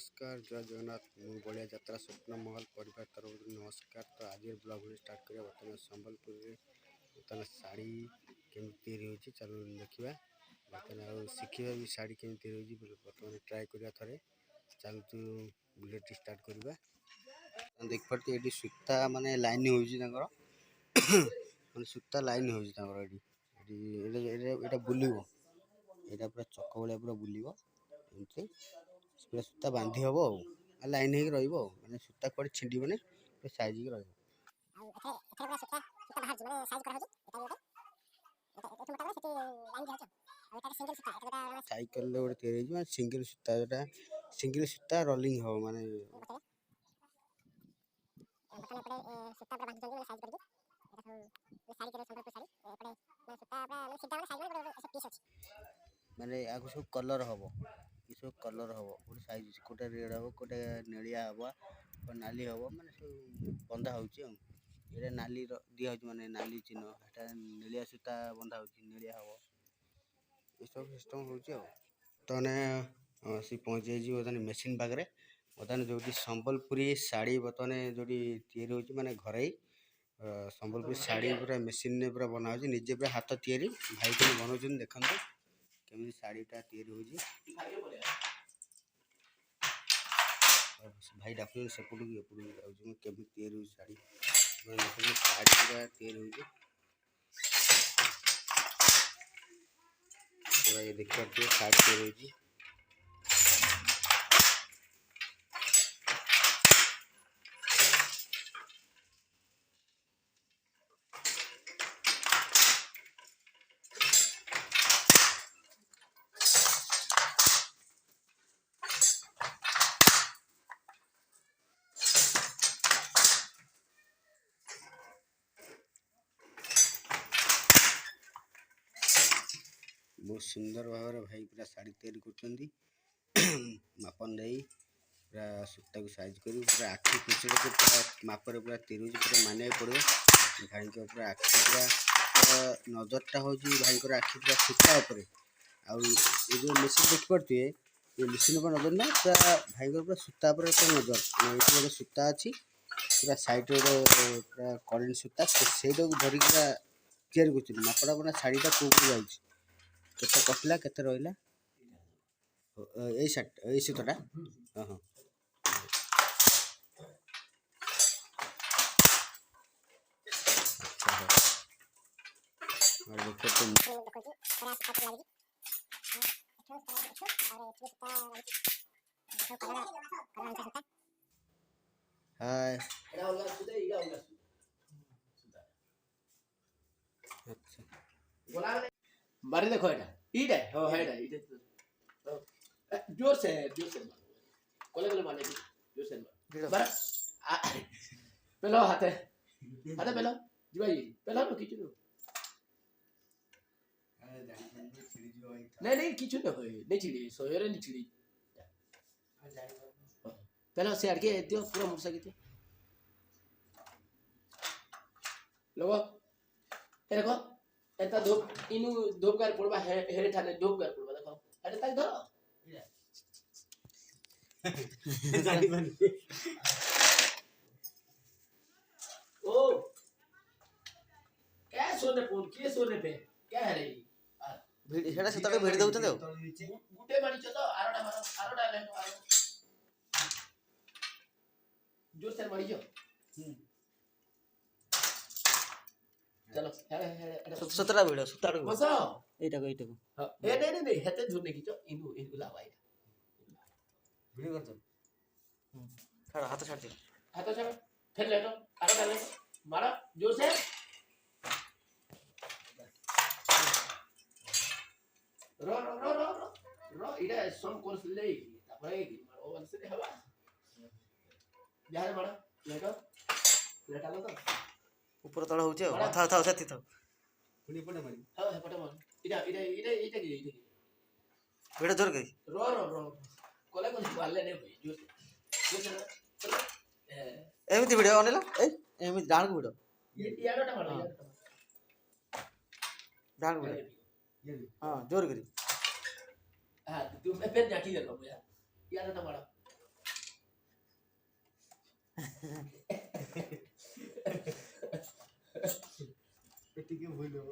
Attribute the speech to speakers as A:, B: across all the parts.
A: नमस्कार जय जगन्नाथ मु बलिया यात्रा स्वप्न महल परिवार तरफ नमस्कार। तो आज ब्लॉग स्टार्ट करिया बर्तमान संबलपुर बर्तमान शाढ़ी केमती होची चलो देखिबा बर्तमान शिखिबा भी शाढ़ी केमती होची बर्तमान ट्राई करिया थरे चल तू बुलेट स्टार्ट करिबा देख पड़ती एडी सूता माने लाइन होची तांकर माने सूता लाइन होची तांकर एडी एटा बुलिबो एटा पूरा चक्क भलिया पूरा बुलिबो एमती पूरा सूता बांधी हम और लाइन हो रही सूता कड़े छिंडबने साइज हो साइकेल गोटे सिंगल सूता जोटा सिंगल सूता रोलिंग हम माने माने आगु सब कलर हम ये सब कलर हम गोटे साइज गोटे रेड हम गोटे नेलिया हम नाली हम माने सब बंधा हो नाली दिया माने नाली चिन्ह एटा नेलिया सूता बंधा हो नेलिया हम ये सब सिस्टम होने सी पहुँची जाइए मेसीन पाखे बर्तमान जो संबलपुरी शाढ़ी बर्तमान जो या माने घर संबलपुरी शाढ़ी पूरा मेसीन पूरा बना निजे पूरा हाथ या भाई को बनाऊँ देखते केमी शाढ़ीटा भाई डाक सेपट केमी शाढ़ी शाढ़ी पूरा पूरा देखिए शाढ़ी बहुत सुंदर भाव भाई पूरा शाढ़ी तैयारी कर मापन नहीं पूरा सूता को साइज कर पूरा आखि पिछड़े को पूरा मापर पूरा तीरुज पूरा माने पड़ो भाई को पूरा आखि पूरा नजरटा हो भाई को आखि पूरा सूता उपर आउ ये जो मेसीन देख पारे ये मेसीन पर नजर ना पूरा भाई को पूरा सूता पर नजर ये गोटे सूता अच्छी पूरा साइड पूरा करेन्ट सूता से धरिक पूरा तैयारी कर मापड़ा पूरा शाढ़ीटा कौ जाए केते कटला केते रहिला ए सूताटा हाँ हाँ हाय
B: मारी देखो एटा इडे हो हेडा इडे जोर से कोले मारने जोर से मार पेलो हाथे हाथे पेलो जी भाई पेलो नो किछु नहीं किछु न होय नहीं छिड़ी सोयरे नहीं छिड़ी पेलो से अड़के दियो पूरा मुरसा के लोगो ए देखो एता धूप इनु धूप गार पड़बा हेरे ठाने धूप गार पड़बा देखो अरे ताक धरो जानी बनी ओ क्या सोने फोन के सोने पे क्या है रे
A: भिड हेडा सतटे भिड दउछन दे
B: गुटे मारी छ तो आरोटा ले जोर से मारी जो चलो हेरे
A: सतरा भिड सतरा
B: बसो
A: एटा को
B: हां ए नहीं हेते धुर नहीं खींचो इनु लावाई
A: भिड कर दो छाड़ हाथ छाड़ दे
B: फिर लेटो आरोटा ले मारो जोर से रो इडा सम कोर्स ले तापरे ओ वंश दे हवा बिहार मारो लेटो लेटा लो तो
A: ऊपर तळ होचे था था सेति था
B: पुनी पटे मारी हां हे पटे मार इडा की
A: बेटा जोर गई
B: रो कोले को वाले ने होई जोर चलो
A: एमिति वीडियो अनेला ए एमिति डाण वीडियो
B: ये याडोटा मारो
A: डाण वीडियो हां जोर करी
B: हां तू मैं फिर जाकी कर लो यार याडोटा मारो
A: ଟିକେ ଭୁଲ ହବ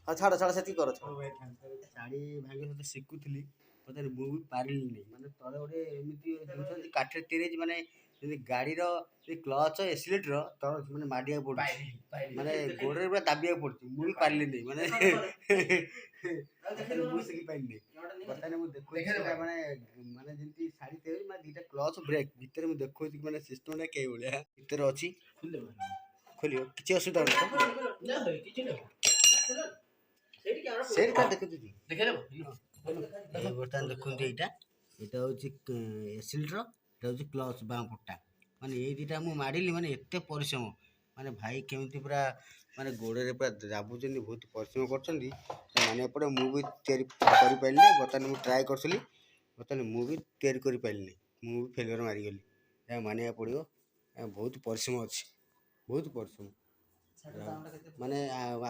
C: ଆଉ ଛାଡ଼ ଛାଡ଼ ସେତିକି କର ଛାଡ଼।
A: ଭାଇ ତାଙ୍କର ଶାଢ଼ୀ ଭାଇଙ୍କ ସହିତ ଶିଖୁଥିଲି ମୋତେ ମୁଁ ବି ପାରିଲିନି ମାନେ ତଳେ ଗୋଟେ ଏମିତି ଜିନିଷ ଅଛି କାଠରେ ତିଆରି ହେଇଛି ମାନେ ଯଦି ଗାଡ଼ିର ସେ କ୍ଲଚ୍ ଏସିଲେଟର ତଳ ମାନେ ମାଡ଼ିବାକୁ ପଡ଼ୁଛି ମାନେ ଗୋଡ଼ରେ ପୁରା ଦାବିବାକୁ ପଡ଼ୁଛି ମୁଁ ବି ପାରିଲିନି ମାନେ ମୁଁ ଶିଖିପାରିଲିନି ବର୍ତ୍ତମାନ ମୁଁ ଦେଖୁଛି ସେଟା ମାନେ ମାନେ ଯେମିତି ଶାଢ଼ୀ ତିଆରି ମାନେ ଦୁଇଟା କ୍ଲଚ୍ ବ୍ରେକ୍ ଭିତରେ ମୁଁ ଦେଖୁଛି ମାନେ ସିଷ୍ଟମଟା କେଉଁଭଳିଆ ଭିତରେ ଅଛି ଖୋଲିବ କିଛି ଅସୁବିଧା ହବନି ସେଇଠି କାହା ଦେଖୁଛି ବର୍ତ୍ତମାନ ଦେଖନ୍ତୁ ଏଇଟା ହେଉଛି ଏସିଲର ଏଇଟା ହେଉଛି କ୍ଲଚ୍ ବାଁ ପଟଟା ମାନେ ଏଇ ଦୁଇଟା ମୁଁ ମାଡ଼ିଲି ମାନେ ଏତେ ପରିଶ୍ରମ ମାନେ ଭାଇ କେମିତି ପୁରା ମାନେ ଗୋଡ଼ରେ ପୁରା ଦାବୁଛନ୍ତି ବହୁତ ପରିଶ୍ରମ କରୁଛନ୍ତି ମାନେ ଏପଟେ ମୁଁ ବି ତିଆରି କରିପାରିଲିନି ବର୍ତ୍ତମାନ ମୁଁ ଟ୍ରାଏ କରିଥିଲି ବର୍ତ୍ତମାନ ମୁଁ ବି ତିଆରି କରିପାରିଲିନି ମୁଁ ବି ଫେଲୁଅର୍ ମାରିଗଲି ଏହା ମାନିବାକୁ ପଡ଼ିବ ବହୁତ ପରିଶ୍ରମ ଅଛି ବହୁତ ପରିଶ୍ରମ ମାନେ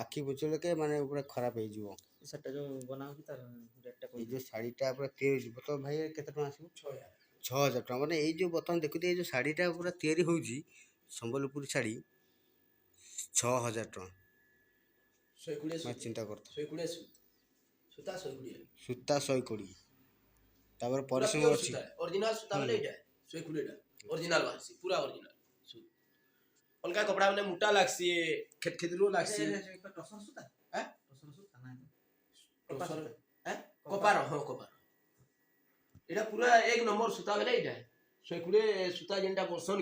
A: ଆଖି ବୁଝିଲେ ମାନେ ପୁରା ଖରାପ ହେଇଯିବ
C: ସେଟା ଯୋଉ ବନା ହଉଛି ତାର ରେଟ୍ଟା
A: ଏଇ ଯେଉଁ ଶାଢ଼ୀଟା ପୁରା ତିଆରି ହେଉଛି ବର୍ତ୍ତମାନ ଭାଇ କେତେ ଟଙ୍କା ଆସିବ 6,000 ଟଙ୍କା ମାନେ ଏଇ ଯେଉଁ ବର୍ତ୍ତମାନ ଦେଖୁଥିବେ ଏଇ ଯେଉଁ ଶାଢ଼ୀଟା ପୁରା ତିଆରି ହେଉଛି ସମ୍ବଲପୁରୀ ଶାଢ଼ୀ 6,000 ଟଙ୍କା ମାନେ ଚିନ୍ତା କରୁଥା
B: ସୂତା 120
A: ସୂତା 120 ତାପରେ ପରିଶ୍ରମ ଅଛି
B: ओरिजिनल सूता वाले इटा 120 टा ओरिजिनल बासी पूरा ओरिजिनल अलका कपड़ा माने मोटा लागसी खेत खेतरो लागसी
C: ଟସର ସୂତା
B: हैं
C: ଟସର ସୂତା ନାଇଁ
B: टसर हैं कपार हो कपार एटा पूरा एक नंबर सूता वाले इटा 120 सूता जेंटा बसन